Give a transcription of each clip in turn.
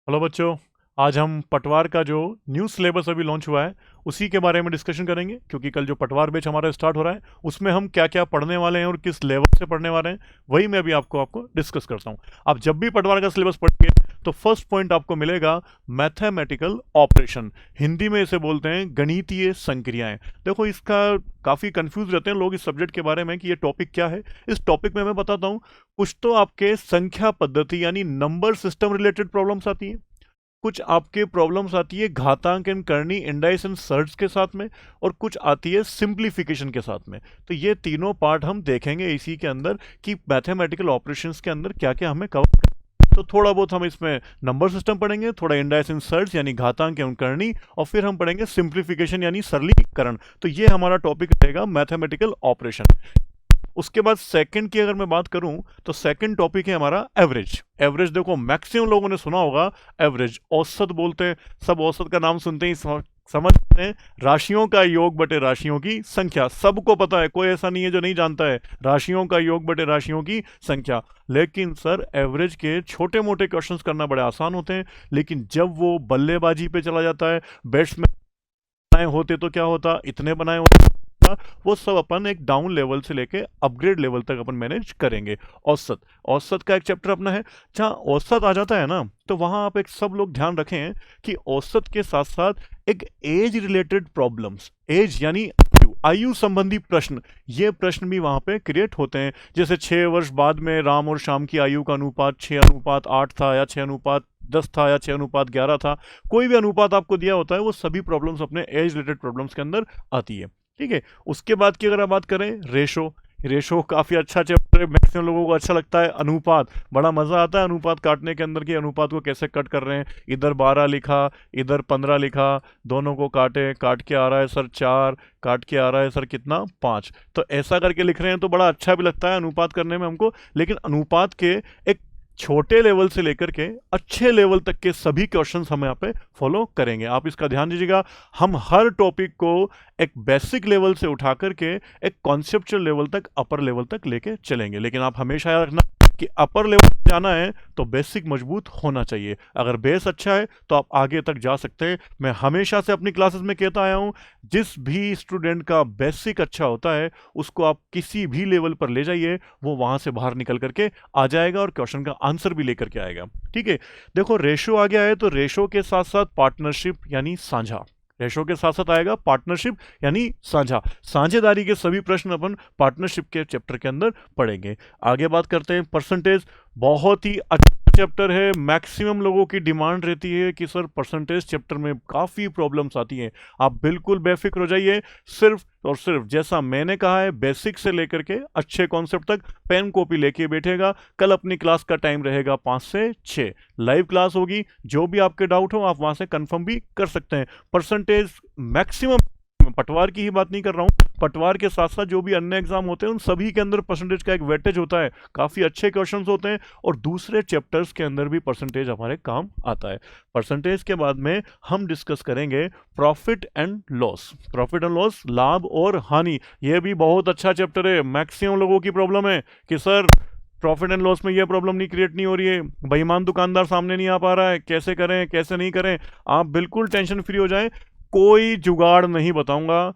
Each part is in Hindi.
हेलो बच्चों। आज हम पटवार का जो न्यू सिलेबस अभी लॉन्च हुआ है उसी के बारे में डिस्कशन करेंगे, क्योंकि कल जो पटवार बैच हमारा स्टार्ट हो रहा है उसमें हम क्या क्या पढ़ने वाले हैं और किस लेवल से पढ़ने वाले हैं वही मैं अभी आपको डिस्कस करता हूँ। आप जब भी पटवार का सिलेबस पढ़ेंगे तो फर्स्ट पॉइंट आपको मिलेगा मैथमेटिकल ऑपरेशन। हिंदी में इसे बोलते हैं गणितीय संक्रियाएं। देखो, इसका काफ़ी कंफ्यूज रहते हैं लोग इस सब्जेक्ट के बारे में कि ये टॉपिक क्या है। इस टॉपिक में मैं बताता हूँ। कुछ तो आपके संख्या पद्धति यानी नंबर सिस्टम रिलेटेड प्रॉब्लम्स आती हैं, कुछ आपके प्रॉब्लम्स आती है घातांकन करनी इंडाइस एंड सर्ट्स के साथ में, और कुछ आती है सिंप्लीफिकेशन के साथ में। तो ये तीनों पार्ट हम देखेंगे इसी के अंदर कि मैथमेटिकल ऑपरेशंस के अंदर क्या क्या हमें कवर। तो थोड़ा बहुत हम इसमें नंबर सिस्टम पढ़ेंगे, थोड़ा इंडाइस एंड सर्ट्स यानी घातांक एवं करनी, और फिर हम पढ़ेंगे सिंप्लीफिकेशन यानी सरलीकरण। तो ये हमारा टॉपिक रहेगा मैथमेटिकल ऑपरेशन। उसके बाद सेकंड की अगर मैं बात करूं तो सेकंड टॉपिक है हमारा एवरेज। एवरेज देखो, मैक्सिमम लोगों ने सुना होगा एवरेज, औसत बोलते हैं सब। औसत का नाम सुनते ही समझते हैं राशियों का योग बटे राशियों की संख्या। सबको पता है, कोई ऐसा नहीं है जो नहीं जानता है राशियों का योग बटे राशियों की संख्या। लेकिन सर, एवरेज के छोटे मोटे क्वेश्चंस करना बड़े आसान होते हैं, लेकिन जब वो बल्लेबाजी पे चला जाता है, बैट्समैन बनाए होते तो क्या होता, इतने बनाए होते, वो सब अपन एक डाउन लेवल से लेके अपग्रेड लेवल तक अपन मैनेज करेंगे। औसत, औसत का एक चैप्टर अपना है। जहां औसत आ जाता है ना, तो वहां आप एक सब लोग ध्यान रखें कि औसत के साथ साथ एक एज रिलेटेड प्रॉब्लम्स, एज यानी आयु संबंधी प्रश्न, ये प्रश्न भी वहां पे क्रिएट होते हैं। जैसे 6 वर्ष बाद में राम और श्याम की आयु का अनुपात 6:8 था, या 6:10 था, या 6:11 था। कोई भी अनुपात आपको दिया होता है, वो सभी प्रॉब्लम्स अपने एज रिलेटेड प्रॉब्लम्स के अंदर आती है। ठीक है। उसके बाद की अगर आप बात करें, रेशो। रेशो काफ़ी अच्छा चैप्टर है, मैक्सिमम लोगों को अच्छा लगता है। अनुपात, बड़ा मज़ा आता है अनुपात काटने के अंदर कि अनुपात को कैसे कट कर रहे हैं। इधर 12 लिखा, इधर 15 लिखा, दोनों को काटे, काट के आ रहा है सर 4, काट के आ रहा है सर कितना 5। तो ऐसा करके लिख रहे हैं तो बड़ा अच्छा भी लगता है अनुपात करने में हमको। लेकिन अनुपात के एक छोटे लेवल से लेकर के अच्छे लेवल तक के सभी क्वेश्चंस हम यहाँ पे फॉलो करेंगे। आप इसका ध्यान दीजिएगा। हम हर टॉपिक को एक बेसिक लेवल से उठा करके एक कॉन्सेप्चुअल लेवल तक, अपर लेवल तक लेके चलेंगे। लेकिन आप हमेशा याद रखना कि अपर लेवल जाना है तो बेसिक मजबूत होना चाहिए। अगर बेस अच्छा है तो आप आगे तक जा सकते हैं। मैं हमेशा से अपनी क्लासेस में कहता आया हूं, जिस भी स्टूडेंट का बेसिक अच्छा होता है उसको आप किसी भी लेवल पर ले जाइए, वो वहां से बाहर निकल करके आ जाएगा और क्वेश्चन का आंसर भी लेकर के आएगा। ठीक है। देखो, रेशो आ गया है तो रेशो के साथ साथ पार्टनरशिप यानी साझा। रेशो के साथ साथ आएगा पार्टनरशिप यानी साझा। साझेदारी के सभी प्रश्न अपन पार्टनरशिप के चैप्टर के अंदर पढ़ेंगे। आगे बात करते हैं परसेंटेज। बहुत ही अच्छा चैप्टर है। मैक्सिमम लोगों की डिमांड रहती है कि सर परसेंटेज चैप्टर में काफ़ी प्रॉब्लम्स आती हैं। आप बिल्कुल बेफिक्र हो जाइए। सिर्फ और सिर्फ जैसा मैंने कहा है, बेसिक से लेकर के अच्छे कॉन्सेप्ट तक पेन कॉपी लेके बैठेगा। कल अपनी क्लास का टाइम रहेगा 5 से 6, लाइव क्लास होगी। जो भी आपके डाउट हो आप वहां से कंफर्म भी कर सकते हैं। परसेंटेज मैक्सिमम, पटवार की ही बात नहीं कर रहा हूं, पटवार के साथ साथ जो भी अन्य एग्जाम होते हैं उन सभी के अंदर परसेंटेज का एक वेटेज होता है। काफ़ी अच्छे क्वेश्चंस होते हैं और दूसरे चैप्टर्स के अंदर भी परसेंटेज हमारे काम आता है। परसेंटेज के बाद में हम डिस्कस करेंगे profit and loss. Profit and loss, लाभ और हानि। यह भी बहुत अच्छा चैप्टर है। मैक्सिमम लोगों की प्रॉब्लम है कि सर प्रॉफिट एंड लॉस में यह प्रॉब्लम नहीं क्रिएट नहीं हो रही है, बेईमान दुकानदार सामने नहीं आ पा रहा है, कैसे करें कैसे नहीं करें। आप बिल्कुल टेंशन फ्री हो जाएं। कोई जुगाड़ नहीं बताऊंगा,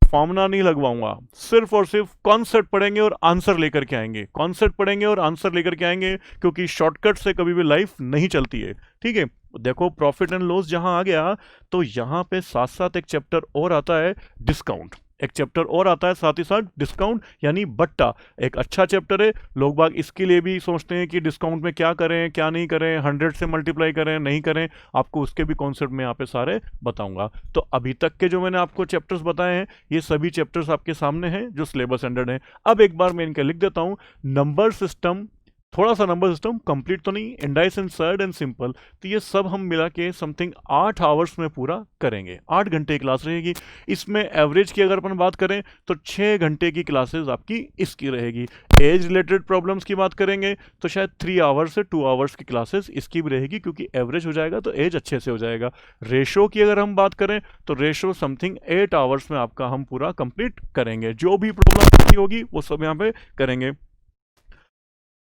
फॉर्मूला नहीं लगवाऊंगा, सिर्फ और सिर्फ कॉन्सेप्ट पढ़ेंगे और आंसर लेकर के आएंगे। कॉन्सेप्ट पढ़ेंगे और आंसर लेकर के आएंगे, क्योंकि शॉर्टकट से कभी भी लाइफ नहीं चलती है। ठीक है। देखो, प्रॉफिट एंड लॉस जहां आ गया तो यहां पे साथ साथ एक चैप्टर और आता है डिस्काउंट। एक चैप्टर और आता है साथ ही साथ डिस्काउंट यानी बट्टा। एक अच्छा चैप्टर है। लोग बाग इसके लिए भी सोचते हैं कि डिस्काउंट में क्या करें क्या नहीं करें, 100 से मल्टीप्लाई करें नहीं करें। आपको उसके भी कॉन्सेप्ट में यहाँ पे सारे बताऊंगा। तो अभी तक के जो मैंने आपको चैप्टर्स बताए हैं, ये सभी चैप्टर्स आपके सामने हैं जो सिलेबस स्टैंडर्ड है। अब एक बार मैं इनके लिख देता हूँ। नंबर सिस्टम, थोड़ा सा नंबर सिस्टम, कंप्लीट तो नहीं, indices and surd and simple. तो ये सब हम मिला के समथिंग 8 आवर्स में पूरा करेंगे। 8 घंटे की क्लास रहेगी। इसमें एवरेज की अगर अपन बात करें तो 6 घंटे की क्लासेस आपकी इसकी रहेगी। एज रिलेटेड प्रॉब्लम्स की बात करेंगे तो शायद 3 आवर्स से 2 आवर्स की क्लासेस इसकी भी रहेगी, क्योंकि एवरेज हो जाएगा तो एज अच्छे से हो जाएगा। रेशो की अगर हम बात करें तो रेशो समथिंग 8 आवर्स में आपका हम पूरा कंप्लीट करेंगे। जो भी प्रॉब्लम होगी वो सब यहाँ पे करेंगे।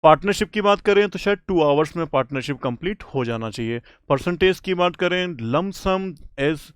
पार्टनरशिप की बात करें तो शायद 2 आवर्स में पार्टनरशिप कंप्लीट हो जाना चाहिए। परसेंटेज की बात करें, लमसम एज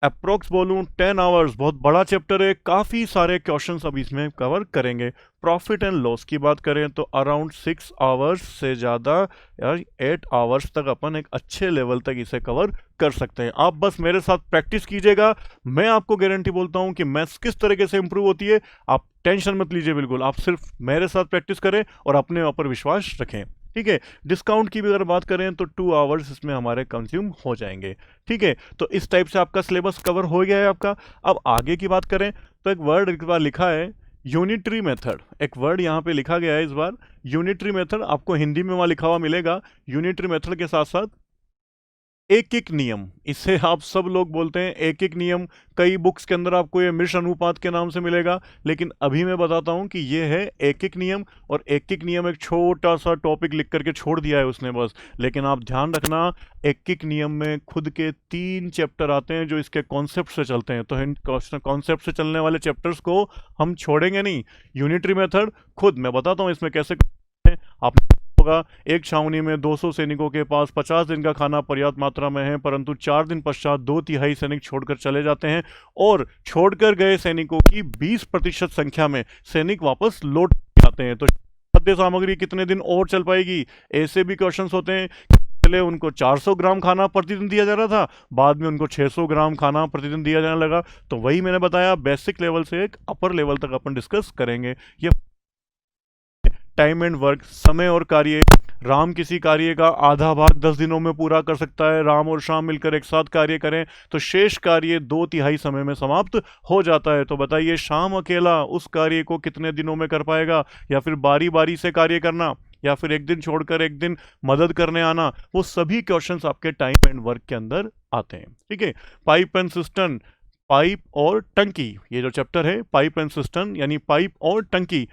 अप्रोक्स बोलूँ 10 आवर्स, बहुत बड़ा चैप्टर है, काफ़ी सारे क्वेश्चंस अब इसमें कवर करेंगे। प्रॉफिट एंड लॉस की बात करें तो अराउंड 6 आवर्स से ज़्यादा या 8 आवर्स तक अपन एक अच्छे लेवल तक इसे कवर कर सकते हैं। आप बस मेरे साथ प्रैक्टिस कीजिएगा, मैं आपको गारंटी बोलता हूँ कि मैथ्स किस तरीके से इंप्रूव होती है। आप टेंशन मत लीजिए, बिल्कुल आप सिर्फ मेरे साथ प्रैक्टिस करें और अपने ऊपर विश्वास रखें, ठीक है। डिस्काउंट की भी अगर बात करें तो 2 आवर्स इसमें हमारे कंज्यूम हो जाएंगे, ठीक है। तो इस टाइप से आपका सिलेबस कवर हो गया है आपका। अब आगे की बात करें तो एक वर्ड इस बार लिखा है यूनिटरी मेथड, एक वर्ड यहाँ पे लिखा गया है इस बार यूनिटरी मेथड, आपको हिंदी में वहाँ लिखा हुआ मिलेगा। यूनिटरी मेथड के साथ साथ एक एक नियम, इसे आप सब लोग बोलते हैं एक एक नियम। कई बुक्स के अंदर आपको ये मिश अनुपात के नाम से मिलेगा, लेकिन अभी मैं बताता हूँ कि ये है एक एक नियम। और एक एक नियम एक छोटा सा टॉपिक लिख करके छोड़ दिया है उसने बस, लेकिन आप ध्यान रखना एक एक नियम में खुद के 3 चैप्टर आते हैं जो इसके कॉन्सेप्ट से चलते हैं। तो इन कॉन्सेप्ट से चलने वाले चैप्टर्स को हम छोड़ेंगे नहीं। यूनिटरी मेथड खुद मैं बताता हूँ इसमें कैसे आप होगा। एक छावनी में 200 सैनिकों के पास 50 दिन का खाना पर्याप्त मात्रा में है, परंतु 4 दिन पश्चात 2/3 सैनिक छोड़कर चले जाते हैं और छोड़कर गए सैनिकों की 20% संख्या में सैनिक वापस लौट आते हैं। तो खाद्य सामग्री कितने दिन और चल पाएगी? ऐसे भी क्वेश्चंस होते हैं। पहले उनको 400 ग्राम खाना प्रतिदिन दिया जा रहा था, बाद में उनको 600 ग्राम खाना प्रतिदिन दिया जाने लगा। तो वही मैंने बताया, बेसिक लेवल से एक अपर लेवल तक अपन डिस्कस करेंगे। ये टाइम एंड वर्क, समय और कार्य। राम किसी कार्य का आधा भाग 10 दिनों में पूरा कर सकता है, राम और श्याम मिलकर एक साथ कार्य करें तो शेष कार्य 2/3 समय में समाप्त हो जाता है। तो बताइए श्याम अकेला उस कार्य को कितने दिनों में कर पाएगा? या फिर बारी बारी से कार्य करना, या फिर एक दिन छोड़कर एक दिन मदद करने आना, वो सभी क्वेश्चंस आपके टाइम एंड वर्क के अंदर आते हैं, ठीक है। पाइप एंड सिस्टम, पाइप और टंकी, ये जो चैप्टर है पाइप एंड सिस्टम यानी पाइप और टंकी।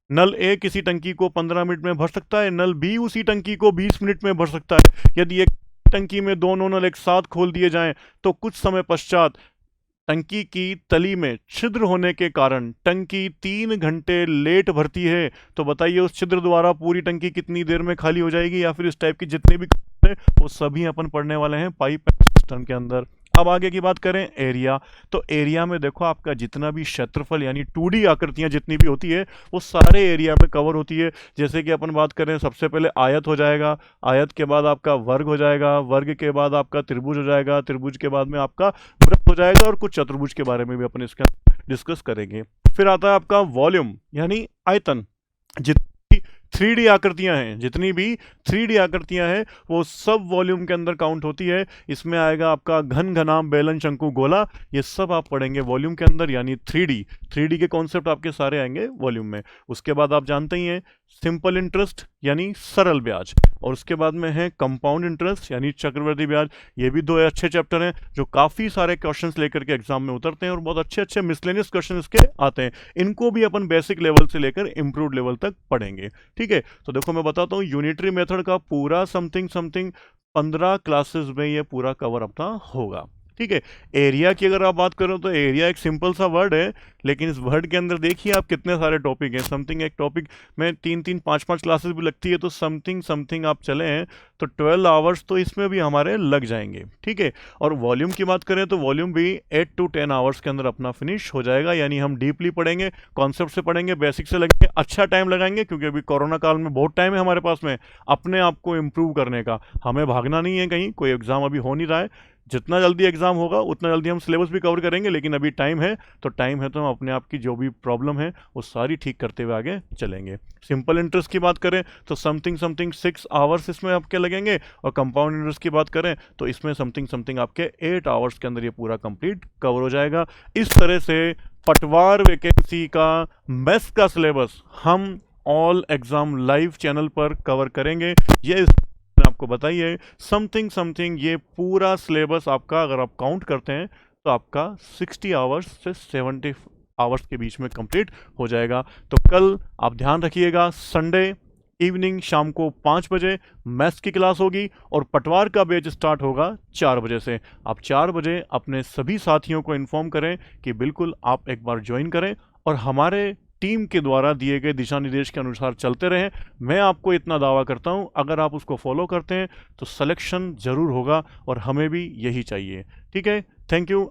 नल ए किसी टंकी को 15 मिनट में भर सकता है, नल बी उसी टंकी को 20 मिनट में भर सकता है। यदि एक टंकी में दोनों नल एक साथ खोल दिए जाएं तो कुछ समय पश्चात टंकी की तली में छिद्र होने के कारण टंकी 3 घंटे लेट भरती है। तो बताइए उस छिद्र द्वारा पूरी टंकी कितनी देर में खाली हो जाएगी? या फिर इस टाइप की जितने भी वो सभी अपन पढ़ने वाले हैं पाइप सिस्टम के अंदर। अब आगे की बात करें एरिया, तो एरिया में देखो आपका जितना भी क्षेत्रफल यानी 2D आकृतियां जितनी भी होती है वो सारे एरिया में कवर होती है। जैसे कि अपन बात करें सबसे पहले आयत हो जाएगा, आयत के बाद आपका वर्ग हो जाएगा, वर्ग के बाद आपका त्रिभुज हो जाएगा, त्रिभुज के बाद में आपका वृत्त हो जाएगा, और कुछ चतुर्भुज के बारे में भी अपन इसका डिस्कस करेंगे। फिर आता है आपका वॉल्यूम यानी आयतन। जितनी 3D आकृतियां हैं, जितनी भी 3D आकृतियां हैं वो सब वॉल्यूम के अंदर काउंट होती है। इसमें आएगा आपका घन, घनाभ, बेलन, शंकु, गोला, ये सब आप पढ़ेंगे वॉल्यूम के अंदर यानी 3D के कॉन्सेप्ट आपके सारे आएंगे वॉल्यूम में। उसके बाद आप जानते ही हैं सिंपल इंटरेस्ट यानी सरल ब्याज, और उसके बाद में है कंपाउंड इंटरेस्ट यानी चक्रवृद्धि ब्याज। ये भी 2 अच्छे चैप्टर हैं जो काफ़ी सारे क्वेश्चंस लेकर के एग्जाम में उतरते हैं और बहुत अच्छे अच्छे मिसलेनियस क्वेश्चन इसके आते हैं। इनको भी अपन बेसिक लेवल से लेकर इंप्रूव्ड लेवल तक पढ़ेंगे, ठीक है। तो देखो मैं बताता हूँ यूनिटरी मेथड का पूरा समथिंग 15 क्लासेस में ये पूरा कवर अपना होगा, ठीक है। एरिया की अगर आप बात करो तो एरिया एक सिंपल सा वर्ड है, लेकिन इस वर्ड के अंदर देखिए आप कितने सारे टॉपिक हैं। समथिंग एक टॉपिक में 3-3, 5-5 क्लासेस भी लगती है, तो समथिंग आप चले हैं तो 12 आवर्स तो इसमें भी हमारे लग जाएंगे, ठीक है। और वॉल्यूम की बात करें तो वॉल्यूम भी 8 to 10 आवर्स के अंदर अपना फिनिश हो जाएगा। यानी हम डीपली पढ़ेंगे, कॉन्सेप्ट से पढ़ेंगे, बेसिक से लगेंगे, अच्छा टाइम लगाएंगे, क्योंकि अभी कोरोना काल में बहुत टाइम है हमारे पास में अपने आप को इम्प्रूव करने का। हमें भागना नहीं है कहीं, कोई एग्जाम अभी हो नहीं रहा है। जितना जल्दी एग्जाम होगा उतना जल्दी हम सिलेबस भी कवर करेंगे, लेकिन अभी टाइम है तो हम अपने आप की जो भी प्रॉब्लम है वो सारी ठीक करते हुए आगे चलेंगे। सिंपल इंटरेस्ट की बात करें तो समथिंग 6 आवर्स इसमें आपके लगेंगे, और कंपाउंड इंटरेस्ट की बात करें तो इसमें समथिंग आपके 8 आवर्स के अंदर ये पूरा कंप्लीट कवर हो जाएगा। इस तरह से पटवार वैकेंसी का मैथ्स का सिलेबस हम ऑल एग्जाम लाइव चैनल पर कवर करेंगे। ये आपको बताइए समथिंग ये पूरा सिलेबस आपका अगर आप काउंट करते हैं तो आपका 60 आवर्स से 70 आवर्स के बीच में कंप्लीट हो जाएगा। तो कल आप ध्यान रखिएगा, संडे इवनिंग शाम को 5 बजे मैथ्स की क्लास होगी और पटवार का बैच स्टार्ट होगा 4 बजे से। आप 4 बजे अपने सभी साथियों को इन्फॉर्म करें कि बिल्कुल आप एक बार ज्वाइन करें, और हमारे टीम के द्वारा दिए गए दिशा निर्देश के अनुसार चलते रहें। मैं आपको इतना दावा करता हूं, अगर आप उसको फॉलो करते हैं तो सिलेक्शन जरूर होगा और हमें भी यही चाहिए। ठीक है, थैंक यू।